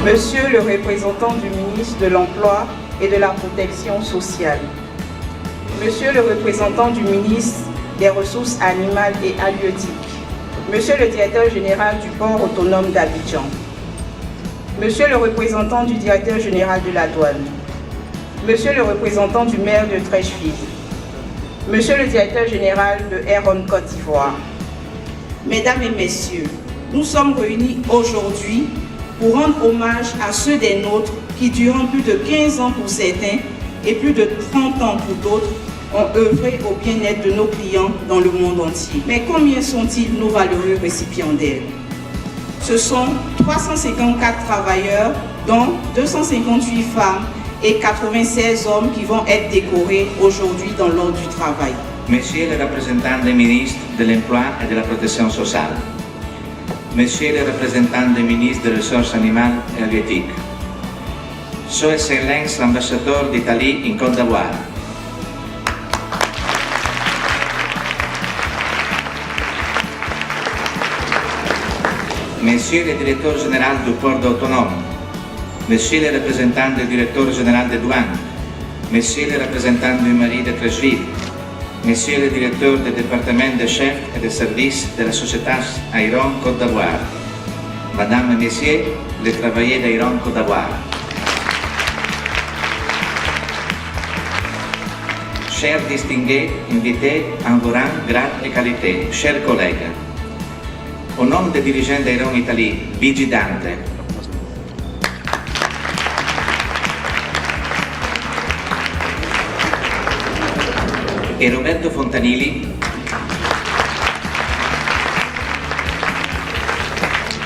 Monsieur le représentant du ministre de l'Emploi et de la Protection sociale, Monsieur le représentant du ministre des Ressources animales et halieutiques, Monsieur le directeur général du port autonome d'Abidjan, Monsieur le représentant du directeur général de la douane, Monsieur le représentant du maire de Treichville, Monsieur le directeur général de Air Côte d'Ivoire, Mesdames et Messieurs, nous sommes réunis aujourd'hui pour rendre hommage à ceux des nôtres qui, durant plus de 15 ans pour certains et plus de 30 ans pour d'autres, ont œuvré au bien-être de nos clients dans le monde entier. Mais combien sont-ils nos valeureux récipiendaires? Ce sont 354 travailleurs, dont 258 femmes et 96 hommes qui vont être décorés aujourd'hui dans l'ordre du travail. Monsieur le représentant des ministres de l'Emploi et de la Protection sociale, Monsieur le représentant des ministres des Ressources animales et halieutiques, Son Excellence l'ambassadeur d'Italie en Côte d'Ivoire, Monsieur le directeur général du port autonome, Monsieur le représentant du directeur général des douanes, Monsieur le représentant du mairie de Treichville, Monsieur le directeur du département des chefs et des services de la société Aéron Côte d'Ivoire, Madame et Messieurs les travailleurs d'Aéron Côte d'Ivoire, chers distingués, invités en vos rangs, grades et qualités, chers collègues, au nom des dirigeants d'Aéron Italie, Luigi Dante, et Roberto Fontanilli,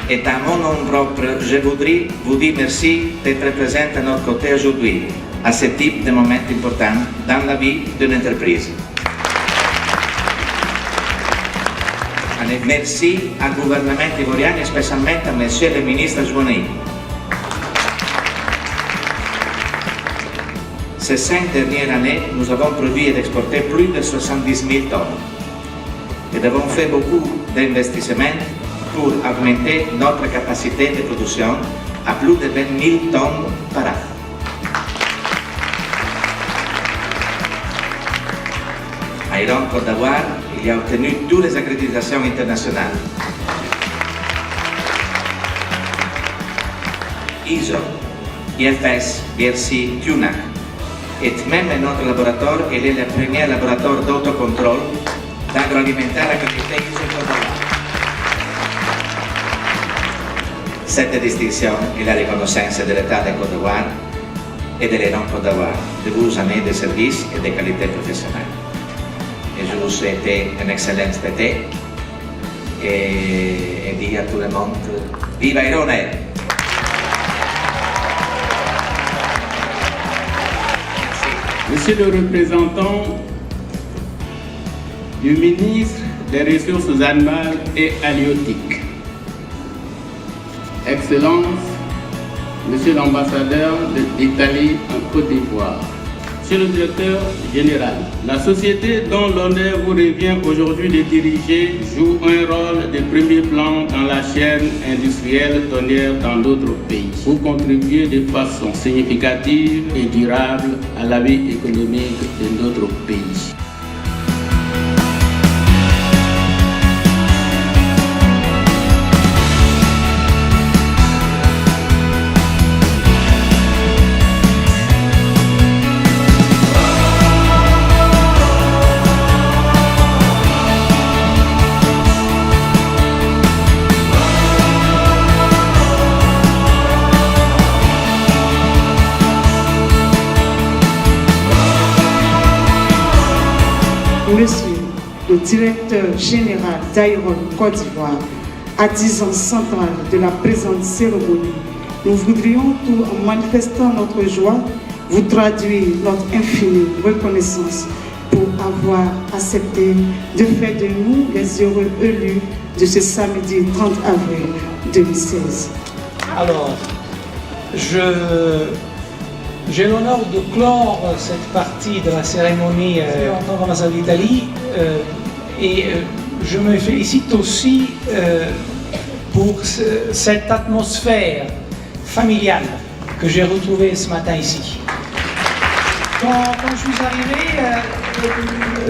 et à mon nom propre, je voudrais vous dire merci d'être présent à notre côté aujourd'hui, à ce type de moment important dans la vie d'une entreprise. Merci au gouvernement ivoirien et spécialement à Monsieur le ministre Jouni. Ces 5 dernières années, nous avons produit et exporté plus de 70 000 tonnes et avons fait beaucoup d'investissements pour augmenter notre capacité de production à plus de 20 000 tonnes par an. Aéron Côte d'Ivoire, il a obtenu toutes les accréditations internationales. ISO, IFS, BRC, TUNAC. Et même notre laboratoire, il est le premier laboratoire d'autocontrôle d'agroalimentaire accrédité ISO Côte d'Ivoire. Cette distinction est la reconnaissance de l'État de Côte d'Ivoire et de l'Aéron Côte d'Ivoire de vos années de service et de qualité professionnelle. Et je vous souhaite un excellent été et dis à tout le monde, viva Aéron! Monsieur le représentant du ministre des Ressources animales et halieutiques, Excellence, Monsieur l'ambassadeur d'Italie en Côte d'Ivoire, Monsieur le directeur général, la société dont l'honneur vous revient aujourd'hui de diriger joue un rôle de premier plan dans la chaîne industrielle tonnière dans d'autres pays. Vous contribuez de façon significative et durable à la vie économique de notre pays. Monsieur le directeur général d'Aéron Côte d'Ivoire, artisan central de la présente cérémonie, nous voudrions, tout en manifestant notre joie, vous traduire notre infinie reconnaissance pour avoir accepté de faire de nous les heureux élus de ce samedi 30 avril 2016. Alors, j'ai l'honneur de clore cette partie de la cérémonie en l'ambassade d'Italie et je me félicite aussi pour cette atmosphère familiale que j'ai retrouvée ce matin ici. Quand je suis arrivé,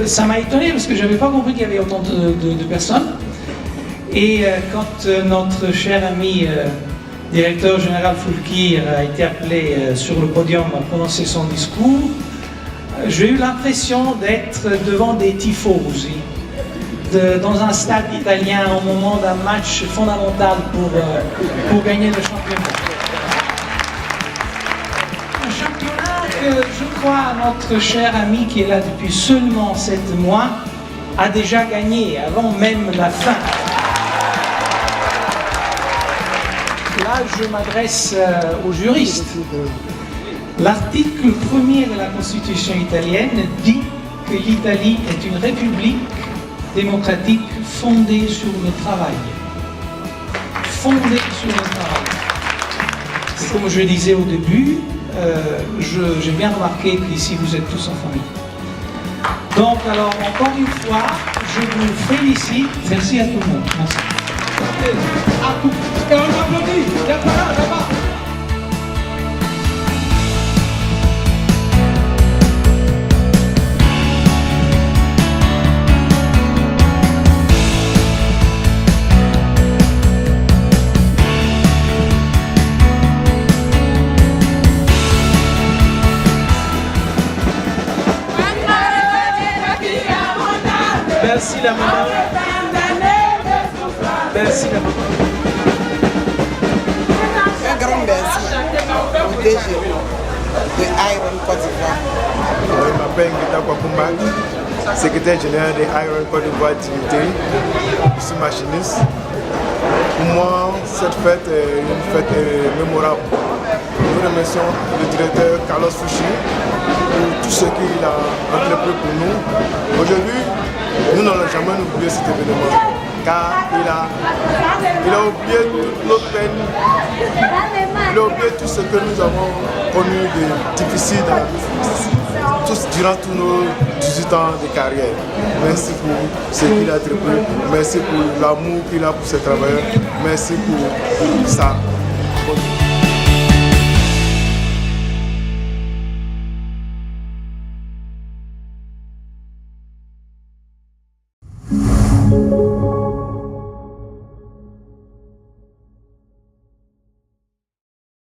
ça m'a étonné parce que je n'avais pas compris qu'il y avait autant de personnes. Et quand notre cher ami directeur général Foulkir a été appelé sur le podium à prononcer son discours, j'ai eu l'impression d'être devant des tifosi, dans un stade italien au moment d'un match fondamental pour gagner le championnat. Un championnat que je crois notre cher ami qui est là depuis seulement 7 mois a déjà gagné avant même la fin. Là, je m'adresse aux juristes. L'article 1er de la Constitution italienne dit que l'Italie est une république démocratique fondée sur le travail. Fondée sur le travail. Et comme je disais au début, j'ai bien remarqué qu'ici vous êtes tous en famille. Donc alors, encore une fois, je vous félicite. Merci à tout le monde. Merci. Et on applaudit, là-bas. Merci la maman. Merci la maman. Un grand merci au DG de Iron Côte d'Ivoire. Je m'appelle Ngeta Kwakumba, secrétaire général de Iron Côte d'Ivoire Dignité. Je suis machiniste. Pour moi, cette fête est une fête mémorable. Nous remercions le directeur Carlos Fouchi pour tout ce qu'il a entrepris pour nous. Aujourd'hui, nous n'allons jamais oublier cet événement, car il a oublié toute notre peine, il a oublié tout ce que nous avons connu de difficile durant tous nos 18 ans de carrière. Merci pour ce qu'il a entrepris, merci pour l'amour qu'il a pour ses travailleurs, merci pour ça.